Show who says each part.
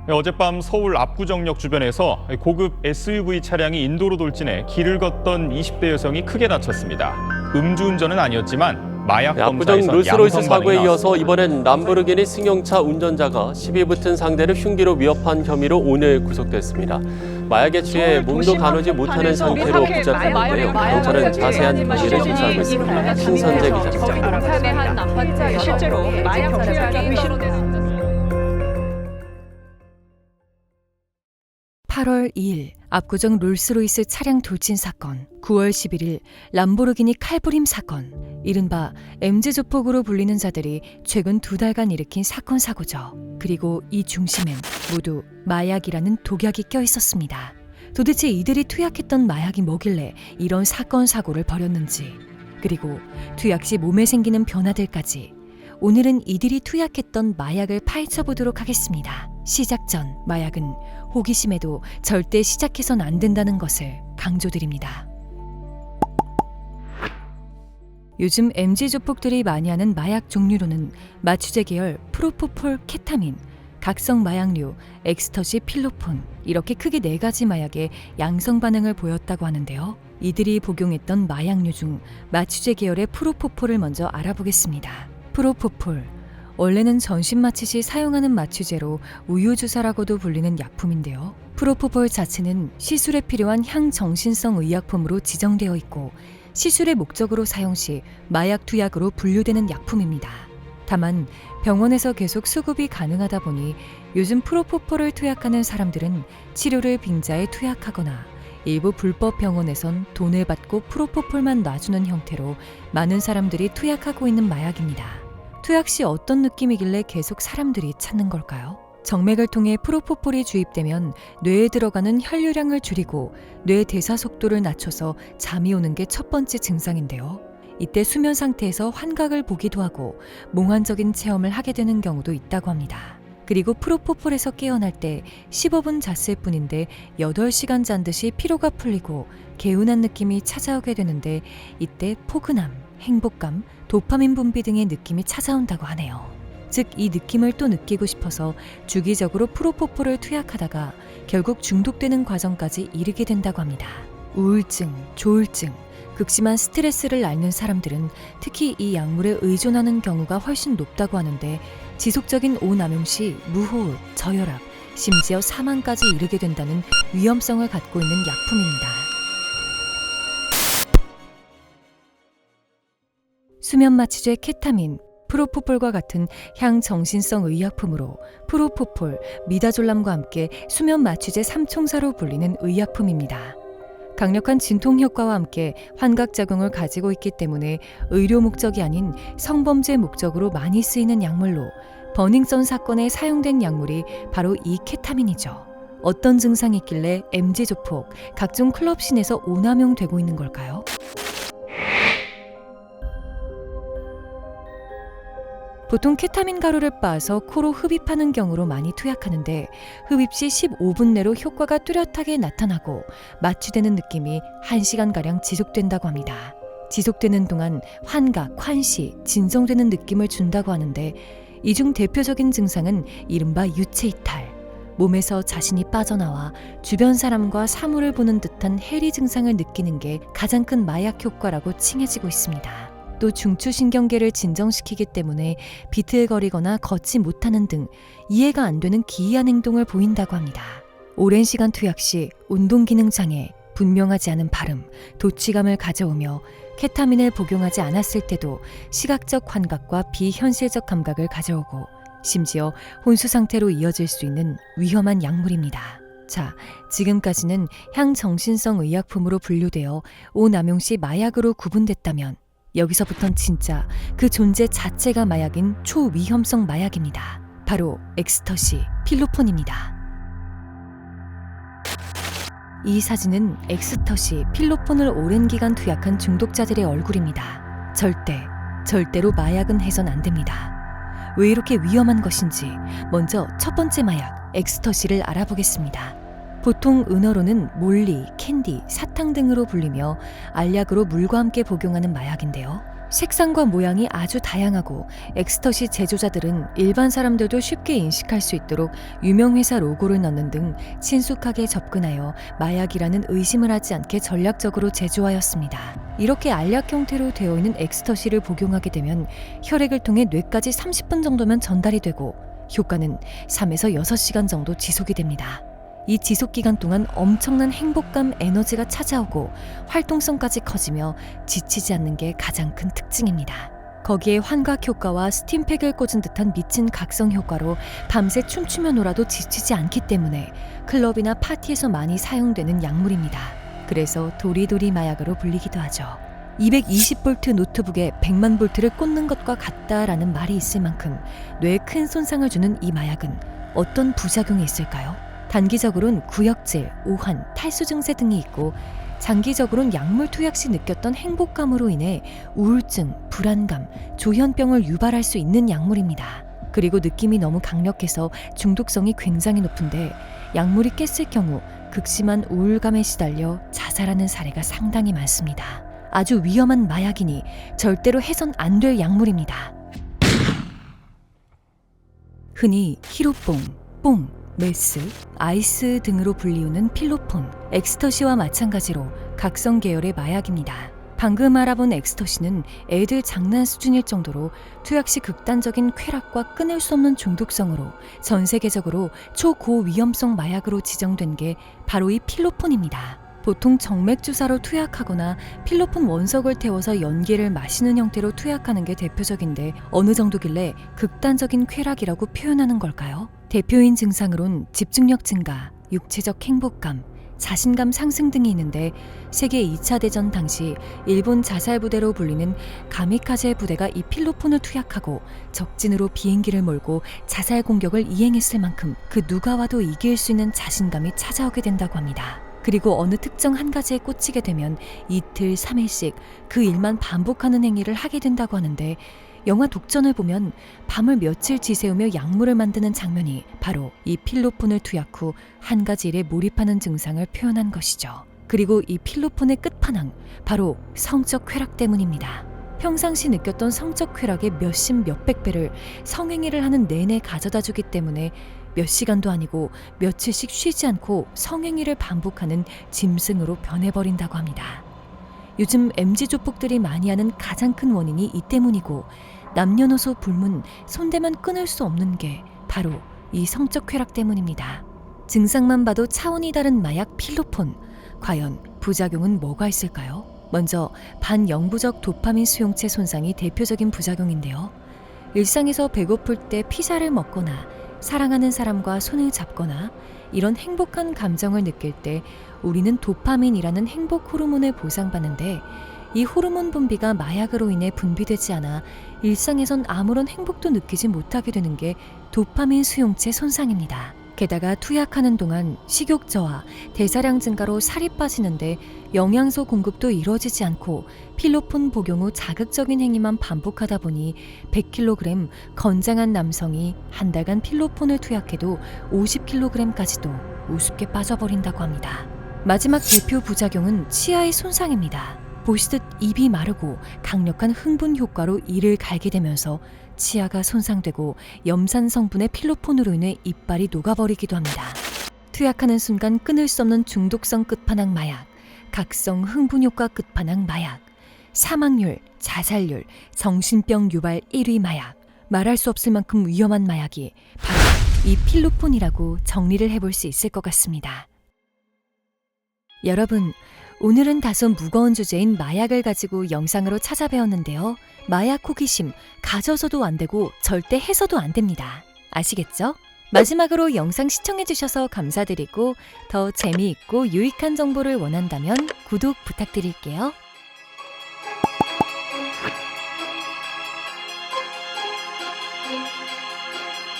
Speaker 1: 어젯밤 서울 압구정역 주변에서 고급 SUV 차량이 인도로 돌진해 길을 걷던 20대 여성이 크게 다쳤습니다. 음주운전은 아니었지만 마약
Speaker 2: 압구정
Speaker 1: 검사에서
Speaker 2: 롤스로이스
Speaker 1: 양성 반응이
Speaker 2: 사고에 이어서
Speaker 1: 나왔습니다.
Speaker 2: 이번엔 람보르기니 승용차 운전자가 시비 붙은 상대를 흉기로 위협한 혐의로 오늘 구속됐습니다. 마약에 취해 몸도 가누지 못하는 상태로 붙잡혔는데요. 경찰은 자세한 혐의를 조사하고 있습니다. 신선재 기자입니다.
Speaker 3: 실제로 마약 투약이 의심되는
Speaker 4: 8월 2일 압구정 롤스로이스 차량 돌진 사건, 9월 11일 람보르기니 칼부림 사건, 이른바 MZ조폭으로 불리는 자들이 최근 2달간 일으킨 사건 사고죠. 그리고 이 중심엔 모두 마약이라는 독약이 껴 있었습니다. 도대체 이들이 투약했던 마약이 뭐길래 이런 사건 사고를 벌였는지, 그리고 투약 시 몸에 생기는 변화들까지 오늘은 이들이 투약했던 마약을 파헤쳐보도록 하겠습니다. 시작 전 마약은 호기심에도 절대 시작해선 안 된다는 것을 강조드립니다. 요즘 MZ조폭들이 많이 하는 마약 종류로는 마취제 계열 프로포폴, 케타민, 각성 마약류, 엑스터시, 필로폰 이렇게 크게 4가지 마약의 양성 반응을 보였다고 하는데요. 이들이 복용했던 마약류 중 마취제 계열의 프로포폴을 먼저 알아보겠습니다. 프로포폴, 원래는 전신 마취 시 사용하는 마취제로 우유주사라고도 불리는 약품인데요. 프로포폴 자체는 시술에 필요한 향정신성 의약품으로 지정되어 있고 시술의 목적으로 사용 시 마약 투약으로 분류되는 약품입니다. 다만 병원에서 계속 수급이 가능하다 보니 요즘 프로포폴을 투약하는 사람들은 치료를 빙자해 투약하거나 일부 불법 병원에선 돈을 받고 프로포폴만 놔주는 형태로 많은 사람들이 투약하고 있는 마약입니다. 투약 시 어떤 느낌이길래 계속 사람들이 찾는 걸까요? 정맥을 통해 프로포폴이 주입되면 뇌에 들어가는 혈류량을 줄이고 뇌 대사 속도를 낮춰서 잠이 오는 게 첫 번째 증상인데요. 이때 수면 상태에서 환각을 보기도 하고 몽환적인 체험을 하게 되는 경우도 있다고 합니다. 그리고 프로포폴에서 깨어날 때 15분 잤을 뿐인데 8시간 잔 듯이 피로가 풀리고 개운한 느낌이 찾아오게 되는데 이때 포근함, 행복감, 도파민 분비 등의 느낌이 찾아온다고 하네요. 즉 이 느낌을 또 느끼고 싶어서 주기적으로 프로포폴을 투약하다가 결국 중독되는 과정까지 이르게 된다고 합니다. 우울증, 조울증, 극심한 스트레스를 앓는 사람들은 특히 이 약물에 의존하는 경우가 훨씬 높다고 하는데 지속적인 오남용 시 무호흡, 저혈압, 심지어 사망까지 이르게 된다는 위험성을 갖고 있는 약품입니다. 수면 마취제 케타민, 프로포폴과 같은 향정신성 의약품으로 프로포폴, 미다졸람과 함께 수면 마취제 3총사로 불리는 의약품입니다. 강력한 진통 효과와 함께 환각작용을 가지고 있기 때문에 의료 목적이 아닌 성범죄 목적으로 많이 쓰이는 약물로 버닝썬 사건에 사용된 약물이 바로 이 케타민이죠. 어떤 증상이 있길래 MZ조폭, 각종 클럽씬에서 오남용되고 있는 걸까요? 보통 케타민 가루를 빻아서 코로 흡입하는 경우로 많이 투약하는데 흡입 시 15분 내로 효과가 뚜렷하게 나타나고 마취되는 느낌이 1시간가량 지속된다고 합니다. 지속되는 동안 환각, 환시, 진정되는 느낌을 준다고 하는데 이 중 대표적인 증상은 이른바 유체이탈, 몸에서 자신이 빠져나와 주변 사람과 사물을 보는 듯한 해리 증상을 느끼는 게 가장 큰 마약 효과라고 칭해지고 있습니다. 또 중추신경계를 진정시키기 때문에 비틀거리거나 걷지 못하는 등 이해가 안 되는 기이한 행동을 보인다고 합니다. 오랜 시간 투약 시 운동기능 장애, 분명하지 않은 발음, 도취감을 가져오며 케타민을 복용하지 않았을 때도 시각적 환각과 비현실적 감각을 가져오고 심지어 혼수 상태로 이어질 수 있는 위험한 약물입니다. 자, 지금까지는 향정신성 의약품으로 분류되어 오남용 시 마약으로 구분됐다면 여기서부턴 진짜 그 존재 자체가 마약인 초위험성 마약입니다. 바로 엑스터시, 필로폰입니다. 이 사진은 엑스터시, 필로폰을 오랜 기간 투약한 중독자들의 얼굴입니다. 절대로 마약은 해선 안 됩니다. 왜 이렇게 위험한 것인지 먼저 첫 번째 마약, 엑스터시를 알아보겠습니다. 보통 은어로는 몰리, 캔디, 사탕 등으로 불리며 알약으로 물과 함께 복용하는 마약인데요. 색상과 모양이 아주 다양하고 엑스터시 제조자들은 일반 사람들도 쉽게 인식할 수 있도록 유명 회사 로고를 넣는 등 친숙하게 접근하여 마약이라는 의심을 하지 않게 전략적으로 제조하였습니다. 이렇게 알약 형태로 되어 있는 엑스터시를 복용하게 되면 혈액을 통해 뇌까지 30분 정도면 전달이 되고 효과는 3에서 6시간 정도 지속이 됩니다. 이 지속기간 동안 엄청난 행복감, 에너지가 찾아오고 활동성까지 커지며 지치지 않는 게 가장 큰 특징입니다. 거기에 환각 효과와 스팀팩을 꽂은 듯한 미친 각성 효과로 밤새 춤추며 놀아도 지치지 않기 때문에 클럽이나 파티에서 많이 사용되는 약물입니다. 그래서 도리도리 마약으로 불리기도 하죠. 220V 노트북에 100만 볼트를 꽂는 것과 같다라는 말이 있을 만큼 뇌에 큰 손상을 주는 이 마약은 어떤 부작용이 있을까요? 단기적으로는 구역질, 오한, 탈수 증세 등이 있고 장기적으로는 약물 투약 시 느꼈던 행복감으로 인해 우울증, 불안감, 조현병을 유발할 수 있는 약물입니다. 그리고 느낌이 너무 강력해서 중독성이 굉장히 높은데 약물이 깼을 경우 극심한 우울감에 시달려 자살하는 사례가 상당히 많습니다. 아주 위험한 마약이니 절대로 해선 안 될 약물입니다. 흔히 히로뽕, 뽕, 메스, 아이스 등으로 불리우는 필로폰, 엑스터시와 마찬가지로 각성 계열의 마약입니다. 방금 알아본 엑스터시는 애들 장난 수준일 정도로 투약 시 극단적인 쾌락과 끊을 수 없는 중독성으로 전 세계적으로 초고위험성 마약으로 지정된 게 바로 이 필로폰입니다. 보통 정맥 주사로 투약하거나 필로폰 원석을 태워서 연기를 마시는 형태로 투약하는 게 대표적인데 어느 정도길래 극단적인 쾌락이라고 표현하는 걸까요? 대표인 증상으론 집중력 증가, 육체적 행복감, 자신감 상승 등이 있는데 세계 2차 대전 당시 일본 자살부대로 불리는 가미카제 부대가 이 필로폰을 투약하고 적진으로 비행기를 몰고 자살 공격을 이행했을 만큼 그 누가 와도 이길 수 있는 자신감이 찾아오게 된다고 합니다. 그리고 어느 특정 한 가지에 꽂히게 되면 이틀, 3일씩 그 일만 반복하는 행위를 하게 된다고 하는데 영화 독전을 보면 밤을 며칠 지새우며 약물을 만드는 장면이 바로 이 필로폰을 투약 후 한 가지 일에 몰입하는 증상을 표현한 것이죠. 그리고 이 필로폰의 끝판왕, 바로 성적 쾌락 때문입니다. 평상시 느꼈던 성적 쾌락의 몇십 몇백 배를 성행위를 하는 내내 가져다 주기 때문에 몇 시간도 아니고 며칠씩 쉬지 않고 성행위를 반복하는 짐승으로 변해버린다고 합니다. 요즘 MZ 조폭들이 많이 하는 가장 큰 원인이 이 때문이고 남녀노소 불문, 손대면 끊을 수 없는 게 바로 이 성적 쾌락 때문입니다. 증상만 봐도 차원이 다른 마약 필로폰, 과연 부작용은 뭐가 있을까요? 먼저 반영구적 도파민 수용체 손상이 대표적인 부작용인데요. 일상에서 배고플 때 피자를 먹거나 사랑하는 사람과 손을 잡거나 이런 행복한 감정을 느낄 때 우리는 도파민이라는 행복 호르몬을 보상받는데 이 호르몬 분비가 마약으로 인해 분비되지 않아 일상에선 아무런 행복도 느끼지 못하게 되는 게 도파민 수용체 손상입니다. 게다가 투약하는 동안 식욕 저하, 대사량 증가로 살이 빠지는데 영양소 공급도 이루어지지 않고 필로폰 복용 후 자극적인 행위만 반복하다 보니 100kg 건장한 남성이 한 달간 필로폰을 투약해도 50kg까지도 우습게 빠져버린다고 합니다. 마지막 대표 부작용은 치아의 손상입니다. 보시듯 입이 마르고 강력한 흥분 효과로 이를 갈게 되면서 치아가 손상되고 염산 성분의 필로폰으로 인해 이빨이 녹아버리기도 합니다. 투약하는 순간 끊을 수 없는 중독성 끝판왕 마약, 각성 흥분 효과 끝판왕 마약, 사망률, 자살률, 정신병 유발 1위 마약, 말할 수 없을 만큼 위험한 마약이 바로 이 필로폰이라고 정리를 해볼 수 있을 것 같습니다. 여러분, 오늘은 다소 무거운 주제인 마약을 가지고 영상으로 찾아뵈었는데요. 마약 호기심, 가져서도 안 되고 절대 해서도 안 됩니다. 아시겠죠? 마지막으로 영상 시청해주셔서 감사드리고 더 재미있고 유익한 정보를 원한다면 구독 부탁드릴게요.